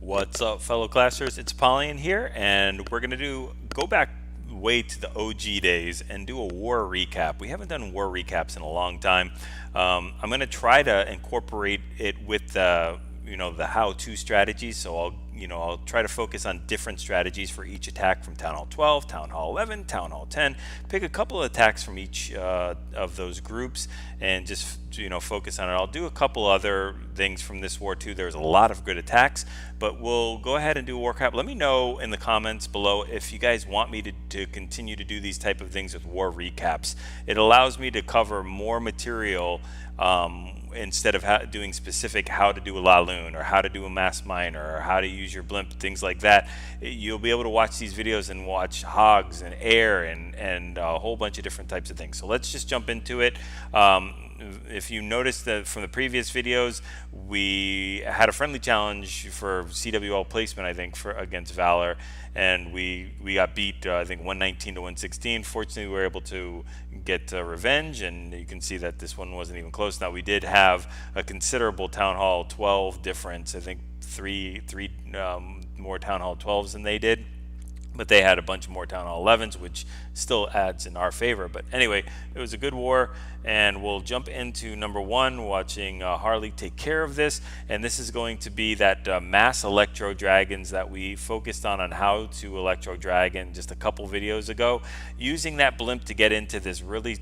What's up, fellow classers? It's Apollyon here, and we're going to go back way to the OG days and do a war recap. We haven't done war recaps in a long time. I'm going to try to incorporate it with the how-to strategies. So I'll try to focus on different strategies for each attack from Town Hall 12, Town Hall 11, Town Hall 10. Pick a couple of attacks from each of those groups and just focus on it. I'll do a couple other things from this war too. There's a lot of good attacks, but we'll go ahead and do a war recap. Let me know in the comments below if you guys want me to continue to do these type of things with war recaps. It allows me to cover more material instead of doing specific how to do a La Lune or how to do a mass miner or how to use your blimp, things like that. You'll be able to watch these videos and watch hogs and air and a whole bunch of different types of things. So let's just jump into it. If you noticed that from the previous videos, we had a friendly challenge for CWL placement, I think, against Valar, and we got beat, I think, 119 to 116. Fortunately, we were able to get revenge, and you can see that this one wasn't even close. Now, we did have a considerable Town Hall 12 difference. I think three more Town Hall 12s than they did. But they had a bunch more Town Hall 11s, which still adds in our favor. But anyway, it was a good war, and we'll jump into number one, watching Harley take care of this. And this is going to be that mass electro dragons that we focused on how to electro dragon just a couple videos ago, using that blimp to get into this really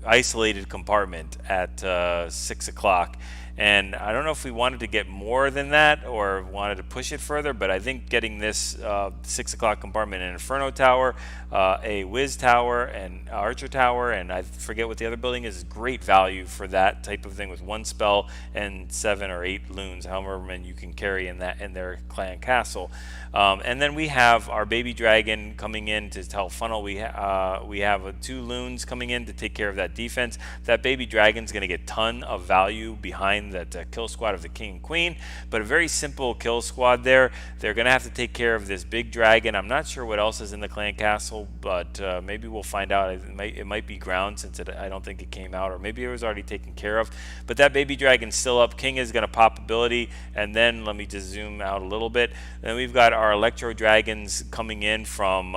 isolated compartment at 6 o'clock. And I don't know if we wanted to get more than that or wanted to push it further, but I think getting this 6 o'clock compartment, an Inferno Tower, a Wiz Tower, and Archer Tower, and I forget what the other building is great value for that type of thing with one spell and 7 or 8 loons, however many you can carry in their clan castle. And then we have our baby dragon coming in to help funnel. We have 2 loons coming in to take care of that defense. That baby dragon's going to get a ton of value behind that kill squad of the king and queen, but a very simple kill squad there. They're going to have to take care of this big dragon. I'm not sure what else is in the clan castle, but maybe we'll find out. It might be ground, since I don't think it came out, or maybe it was already taken care of. But that baby dragon's still up. King is going to pop ability, and then let me just zoom out a little bit. Then we've got our electro dragons coming in from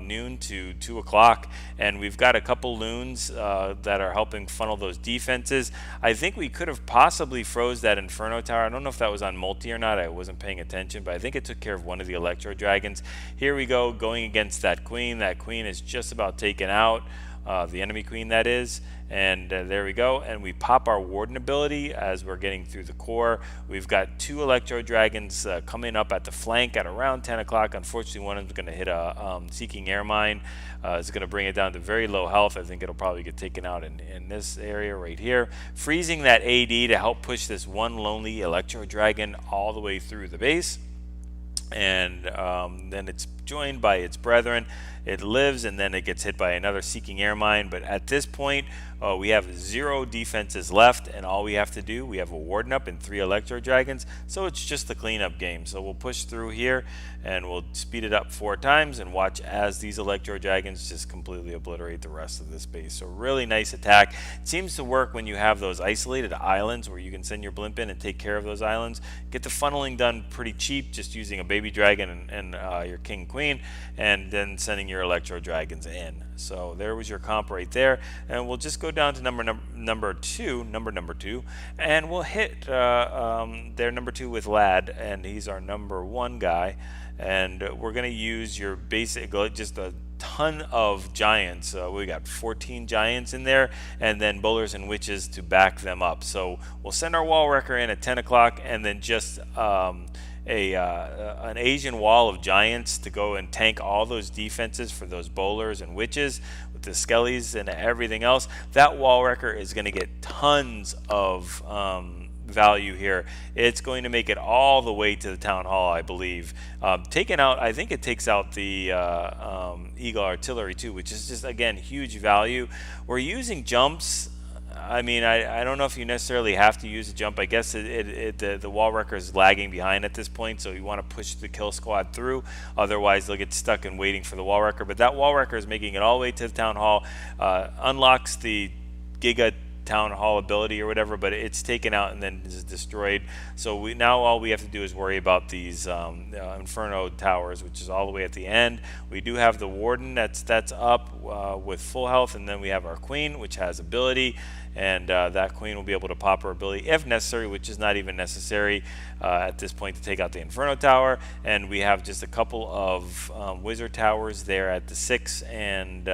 noon to 2 o'clock, and we've got a couple loons that are helping funnel those defenses. I think we could have possibly froze that Inferno Tower. I don't know if that was on multi or not. I wasn't paying attention, but I think it took care of one of the electro dragons. Here we go, going against that queen. That queen is just about taken out, the enemy queen, that is. And there we go, and we pop our warden ability as we're getting through the core. We've got 2 electro dragons coming up at the flank at around 10 o'clock. Unfortunately, one of them is going to hit a seeking air mine. It's going to bring it down to very low health. I think it'll probably get taken out in this area right here, freezing that AD to help push this one lonely electro dragon all the way through the base. And then it's joined by its brethren. It lives, and then it gets hit by another seeking air mine. But at this point, we have 0 defenses left, and all we have to do, we have a warden up and 3 electro dragons, so it's just a cleanup game. So we'll push through here, and we'll speed it up 4 times and watch as these electro dragons just completely obliterate the rest of this base. So really nice attack. It seems to work when you have those isolated islands where you can send your blimp in and take care of those islands. Get the funneling done pretty cheap, just using a baby dragon and your king queen, and then sending your electro dragons in. So there was your comp right there, and we'll just go down to number two, and we'll hit their number 2 with Lad, and he's our number 1 guy. And we're going to use your basic, just a ton of giants. We got 14 giants in there, and then bowlers and witches to back them up. So we'll send our wall wrecker in at 10 o'clock, and then just an Asian wall of giants to go and tank all those defenses for those bowlers and witches with the skellies and everything else. That wall wrecker is going to get tons of value here. It's going to make it all the way to the town hall, I believe. Taken out, I think it takes out the Eagle artillery too, which is just, again, huge value. We're using jumps. I mean, I don't know if you necessarily have to use a jump. I guess the wall wrecker is lagging behind at this point, so you want to push the kill squad through. Otherwise, they'll get stuck in waiting for the wall wrecker. But that wall wrecker is making it all the way to the town hall, unlocks the Giga town hall ability or whatever, but it's taken out and then is destroyed. So now all we have to do is worry about these Inferno towers, which is all the way at the end. We do have the Warden that's up with full health, and then we have our Queen, which has ability, and that Queen will be able to pop her ability if necessary, which is not even necessary at this point to take out the Inferno tower. And we have just a couple of Wizard towers there at the 6 and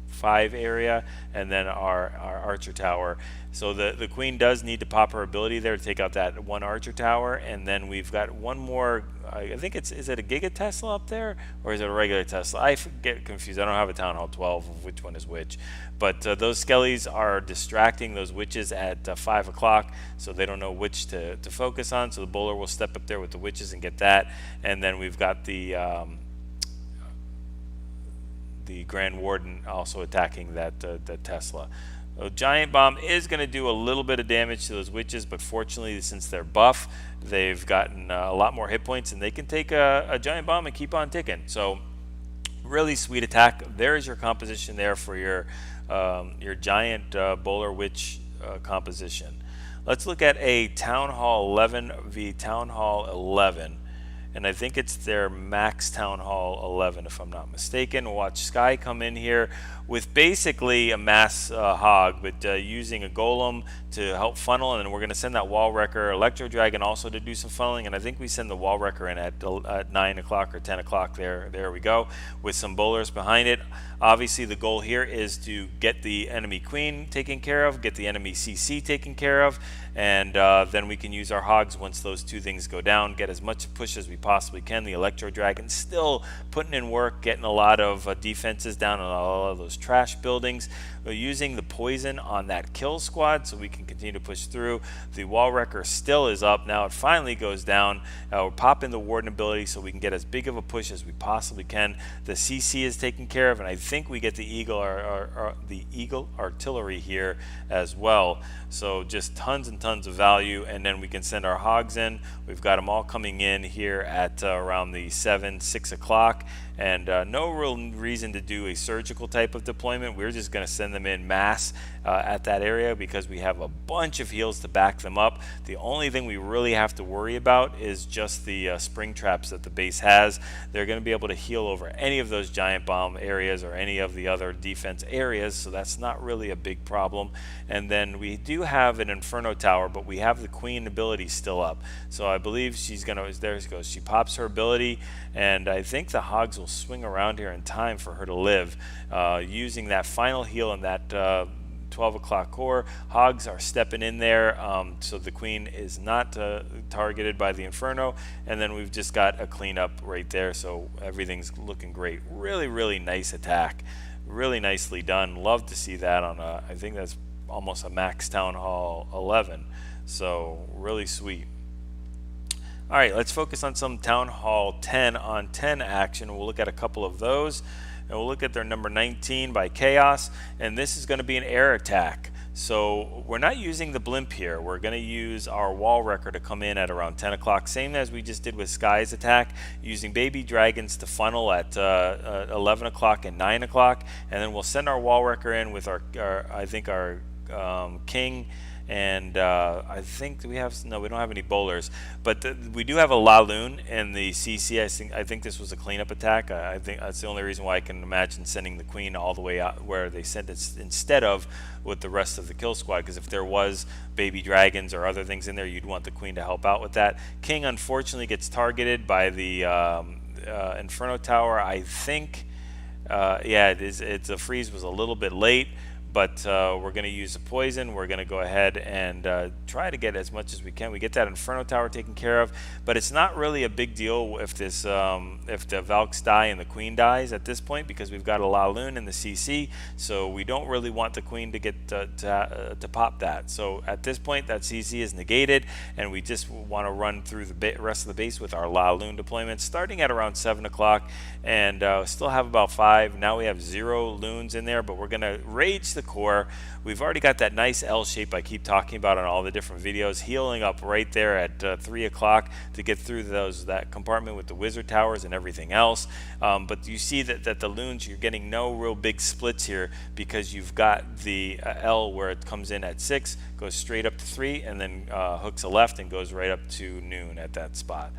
5 area, and then our Archer tower. So the Queen does need to pop her ability there to take out that one Archer tower, and then we've got one more. I think is it a Giga Tesla up there, or is it a regular Tesla? I get confused. I don't have a Town Hall 12 of which one is which. But those skellies are distracting those witches at 5 o'clock, so they don't know which to focus on. So the bowler will step up there with the witches and get that, and then we've got the Grand Warden also attacking that Tesla. A Giant Bomb is going to do a little bit of damage to those witches, but fortunately, since they're buff, they've gotten a lot more hit points, and they can take a Giant Bomb and keep on ticking. So really sweet attack. There's your composition there for your Giant Bowler Witch composition. Let's look at a Town Hall 11 v Town Hall 11. And I think it's their max Town Hall 11 if I'm not mistaken. We'll watch Sky come in here with basically a mass hog, but using a golem to help funnel, and then we're going to send that Wall Wrecker Electro Dragon also to do some funneling, and I think we send the Wall Wrecker in at 9 o'clock or 10 o'clock there we go, with some bowlers behind it. Obviously the goal here is to get the enemy Queen taken care of, get the enemy CC taken care of, and then we can use our hogs once those two things go down, get as much push as we possibly can. The Electro Dragon still putting in work, getting a lot of defenses down on all of those trash buildings. We're using the poison on that kill squad so we can continue to push through. The Wall Wrecker still is up. Now it finally goes down. We're popping the Warden ability so we can get as big of a push as we possibly can. The CC is taken care of, and I think we get the Eagle Artillery here as well. So just tons and tons of value, and then we can send our hogs in. We've got them all coming in here at around the 6 o'clock, and no real reason to do a surgical type of deployment. We're just going to send them in mass at that area because we have a bunch of heals to back them up. The only thing we really have to worry about is just the spring traps that the base has. They're going to be able to heal over any of those Giant Bomb areas or any of the other defense areas, so that's not really a big problem. And then we do have an Inferno Tower, but we have the Queen ability still up. So I believe she's going to, there she goes, she pops her ability, and I think the hogs will swing around here in time for her to live. Using that final heal and that 12 o'clock core, hogs are stepping in there, so the Queen is not targeted by the Inferno, and then we've just got a cleanup right there, so everything's looking great. Really nice attack, really nicely done. Love to see that on a, I think that's almost a max Town Hall 11, so really sweet. All right, let's focus on some Town Hall 10 on 10 action. We'll look at a couple of those, and we'll look at their number 19 by Chaos, and this is going to be an air attack. So we're not using the blimp here. We're going to use our Wall Wrecker to come in at around 10 o'clock, same as we just did with Sky's attack, using baby dragons to funnel at 11 o'clock and 9 o'clock, and then we'll send our Wall Wrecker in with our I think our King, and I think we have, no, we don't have any bowlers, but we do have a Laloon and the CC. I think this was a cleanup attack. I think that's the only reason why I can imagine sending the Queen all the way out where they sent it instead of with the rest of the kill squad, because if there was baby dragons or other things in there, you'd want the Queen to help out with that. King unfortunately gets targeted by the Inferno Tower. I think yeah, it's the freeze was a little bit late, but we're going to use the poison. We're going to go ahead and try to get as much as we can. We get that Inferno Tower taken care of, but it's not really a big deal if this if the Valks die and the Queen dies at this point, because we've got a Laloon and the CC, so we don't really want the Queen to get to pop that. So at this point, that CC is negated, and we just want to run through the rest of the base with our Laloon deployment, starting at around 7 o'clock, and still have about 5. Now we have 0 loons in there, but we're going to rage the the core. We've already got that nice L shape I keep talking about on all the different videos, healing up right there at 3 o'clock to get through that compartment with the wizard towers and everything else. But you see that the loons, you're getting no real big splits here because you've got the L where it comes in at 6, goes straight up to 3, and then hooks a left and goes right up to noon at that spot.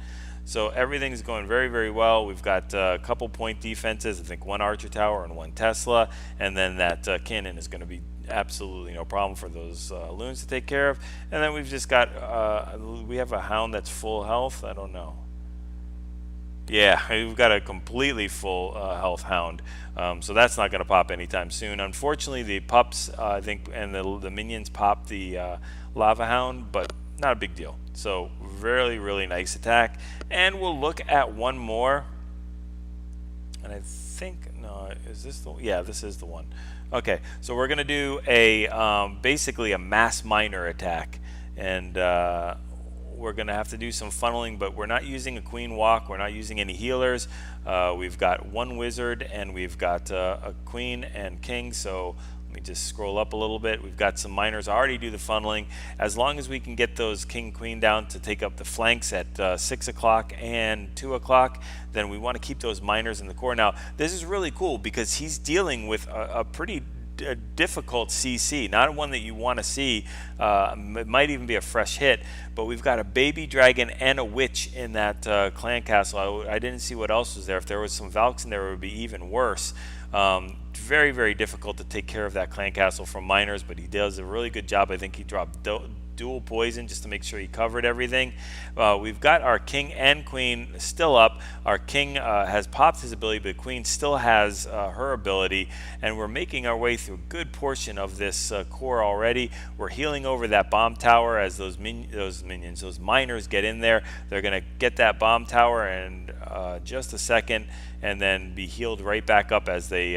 So everything's going very, very well. We've got a couple point defenses, I think 1 Archer Tower and 1 Tesla, and then that cannon is going to be absolutely no problem for those loons to take care of. And then we've just got, we have a hound that's full health. I don't know. Yeah, we've got a completely full health hound, so that's not going to pop anytime soon. Unfortunately, the pups, I think, and the minions pop the lava hound, but not a big deal. So really, really nice attack. And we'll look at one more. And I think, no, is this the one? Yeah, this is the one. Okay, so we're going to do a basically a mass miner attack. And we're going to have to do some funneling, but we're not using a queen walk. We're not using any healers. We've got 1 wizard, and we've got a queen and king. So let me just scroll up a little bit. We've got some miners already do the funneling. As long as we can get those king queen down to take up the flanks at 6 o'clock and 2 o'clock, then we want to keep those miners in the core. Now, this is really cool because he's dealing with a pretty difficult CC, not one that you want to see. It might even be a fresh hit, but we've got a baby dragon and a witch in that clan castle. I didn't see what else was there. If there was some Valks in there, it would be even worse. Very, very difficult to take care of that clan castle from miners, but he does a really good job. I think he dropped dual poison just to make sure he covered everything. We've got our king and queen still up. Our king has popped his ability, but queen still has her ability, and we're making our way through a good portion of this core already. We're healing over that bomb tower as those miners get in there. They're going to get that bomb tower in just a second, and then be healed right back up as they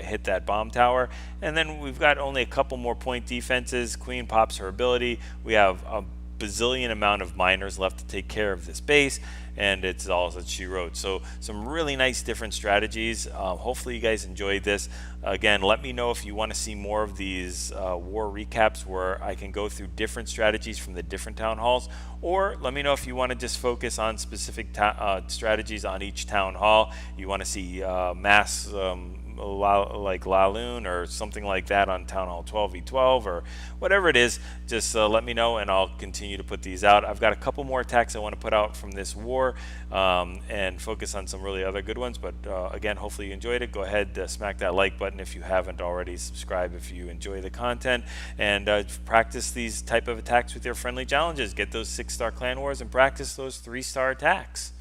hit that bomb tower. And then we've got only a couple more point defenses. Queen pops her ability. We have a bazillion amount of miners left to take care of this base, and it's all that she wrote. So some really nice different strategies. Hopefully you guys enjoyed this. Again, let me know if you want to see more of these war recaps where I can go through different strategies from the different town halls, or let me know if you want to just focus on specific strategies on each town hall. You want to see mass like Laloon or something like that on Town Hall 12v12 or whatever it is. Just let me know and I'll continue to put these out. I've got a couple more attacks I want to put out from this war and focus on some really other good ones, but again, hopefully you enjoyed it. Go ahead, smack that like button if you haven't already. Subscribe if you enjoy the content, and practice these type of attacks with your friendly challenges. Get those 6-star clan wars and practice those 3-star attacks.